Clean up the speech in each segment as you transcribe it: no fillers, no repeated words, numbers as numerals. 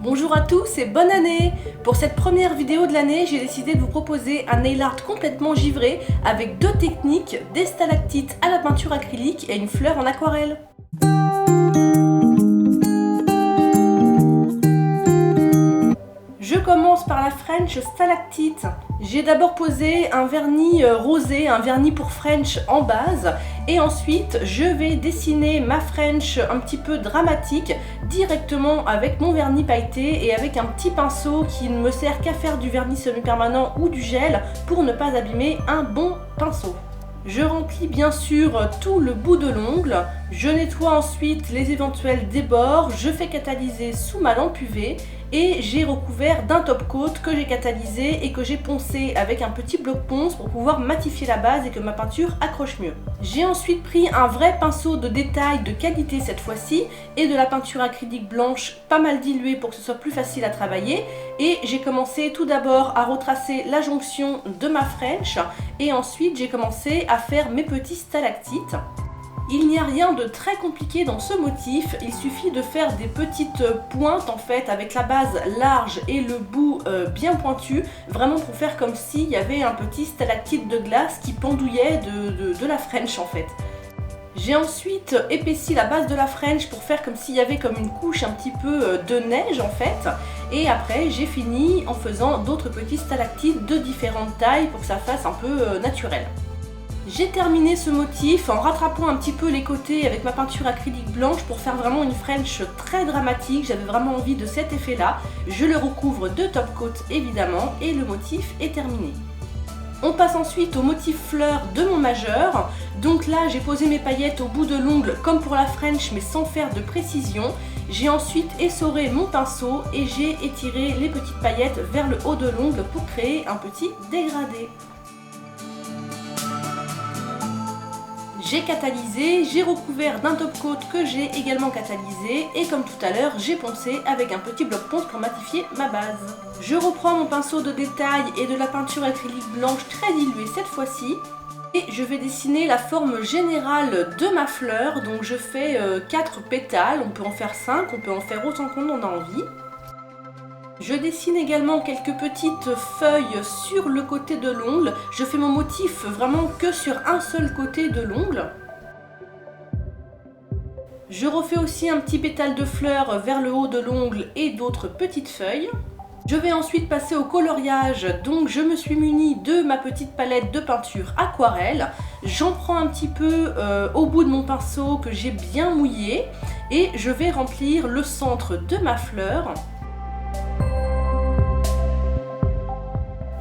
Bonjour à tous et bonne année! Pour cette première vidéo de l'année, j'ai décidé de vous proposer un nail art complètement givré avec deux techniques, des stalactites à la peinture acrylique et une fleur en aquarelle. Je commence par la French Stalactite. J'ai d'abord posé un vernis rosé, un vernis pour French en base, et ensuite je vais dessiner ma French un petit peu dramatique directement avec mon vernis pailleté et avec un petit pinceau qui ne me sert qu'à faire du vernis semi-permanent ou du gel pour ne pas abîmer un bon pinceau. Je remplis bien sûr tout le bout de l'ongle, je nettoie ensuite les éventuels débords, je fais catalyser sous ma lampe UV et j'ai recouvert d'un top coat que j'ai catalysé et que j'ai poncé avec un petit bloc ponce pour pouvoir matifier la base et que ma peinture accroche mieux. J'ai ensuite pris un vrai pinceau de détail de qualité cette fois-ci et de la peinture acrylique blanche pas mal diluée pour que ce soit plus facile à travailler et j'ai commencé tout d'abord à retracer la jonction de ma French et ensuite j'ai commencé à faire mes petits stalactites. Il n'y a rien de très compliqué dans ce motif, il suffit de faire des petites pointes en fait avec la base large et le bout bien pointu, vraiment pour faire comme s'il y avait un petit stalactite de glace qui pendouillait de la French en fait. J'ai ensuite épaissi la base de la French pour faire comme s'il y avait comme une couche un petit peu de neige en fait, et après j'ai fini en faisant d'autres petits stalactites de différentes tailles pour que ça fasse un peu naturel. J'ai terminé ce motif en rattrapant un petit peu les côtés avec ma peinture acrylique blanche pour faire vraiment une French très dramatique, j'avais vraiment envie de cet effet là. Je le recouvre de top coat évidemment et le motif est terminé. On passe ensuite au motif fleur de mon majeur, donc là j'ai posé mes paillettes au bout de l'ongle comme pour la French mais sans faire de précision. J'ai ensuite essoré mon pinceau et j'ai étiré les petites paillettes vers le haut de l'ongle pour créer un petit dégradé. J'ai catalysé, j'ai recouvert d'un top coat que j'ai également catalysé et comme tout à l'heure j'ai poncé avec un petit bloc ponce pour matifier ma base. Je reprends mon pinceau de détail et de la peinture acrylique blanche très diluée cette fois-ci et je vais dessiner la forme générale de ma fleur. Donc je fais 4 pétales, on peut en faire 5, on peut en faire autant qu'on en a envie. Je dessine également quelques petites feuilles sur le côté de l'ongle. Je fais mon motif vraiment que sur un seul côté de l'ongle. Je refais aussi un petit pétale de fleurs vers le haut de l'ongle et d'autres petites feuilles. Je vais ensuite passer au coloriage, donc je me suis munie de ma petite palette de peinture aquarelle. J'en prends un petit peu au bout de mon pinceau que j'ai bien mouillé et je vais remplir le centre de ma fleur.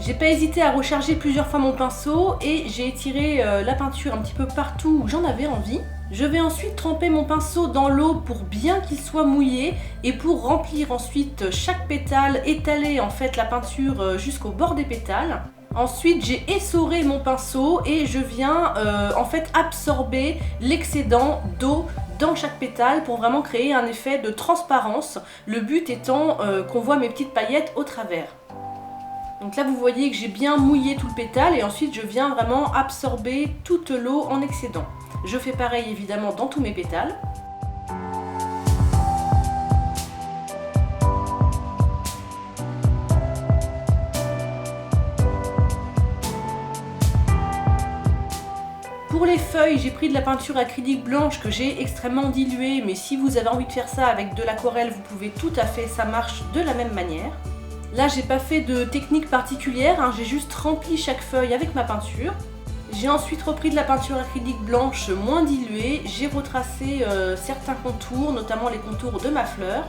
J'ai pas hésité à recharger plusieurs fois mon pinceau et j'ai étiré la peinture un petit peu partout où j'en avais envie. Je vais ensuite tremper mon pinceau dans l'eau pour bien qu'il soit mouillé et pour remplir ensuite chaque pétale, étaler en fait la peinture jusqu'au bord des pétales. Ensuite j'ai essoré mon pinceau et je viens en fait absorber l'excédent d'eau dans chaque pétale pour vraiment créer un effet de transparence. Le but étant qu'on voit mes petites paillettes au travers. Donc là vous voyez que j'ai bien mouillé tout le pétale et ensuite je viens vraiment absorber toute l'eau en excédent. Je fais pareil évidemment dans tous mes pétales. Pour les feuilles, j'ai pris de la peinture acrylique blanche que j'ai extrêmement diluée, mais si vous avez envie de faire ça avec de l'aquarelle, vous pouvez tout à fait, ça marche de la même manière. Là, j'ai pas fait de technique particulière, hein, j'ai juste rempli chaque feuille avec ma peinture. J'ai ensuite repris de la peinture acrylique blanche moins diluée, j'ai retracé certains contours, notamment les contours de ma fleur.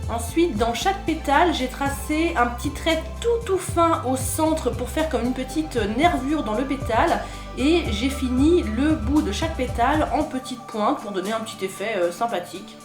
Ensuite, dans chaque pétale, j'ai tracé un petit trait tout fin au centre pour faire comme une petite nervure dans le pétale. Et j'ai fini le bout de chaque pétale en petites pointes pour donner un petit effet sympathique.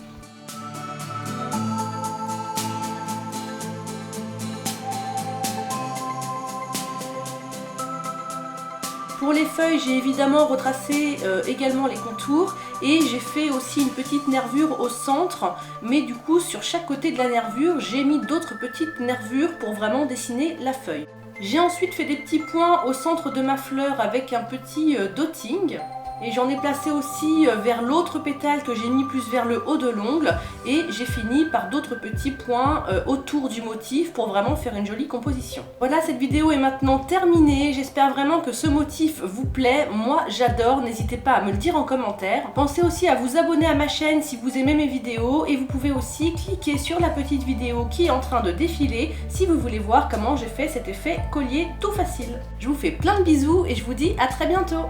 Pour les feuilles, j'ai évidemment retracé également les contours et j'ai fait aussi une petite nervure au centre, mais du coup sur chaque côté de la nervure, j'ai mis d'autres petites nervures pour vraiment dessiner la feuille. J'ai ensuite fait des petits points au centre de ma fleur avec un petit dotting. Et j'en ai placé aussi vers l'autre pétale que j'ai mis plus vers le haut de l'ongle. Et j'ai fini par d'autres petits points autour du motif pour vraiment faire une jolie composition. Voilà, cette vidéo est maintenant terminée. J'espère vraiment que ce motif vous plaît. Moi, j'adore. N'hésitez pas à me le dire en commentaire. Pensez aussi à vous abonner à ma chaîne si vous aimez mes vidéos. Et vous pouvez aussi cliquer sur la petite vidéo qui est en train de défiler si vous voulez voir comment j'ai fait cet effet collier tout facile. Je vous fais plein de bisous et je vous dis à très bientôt.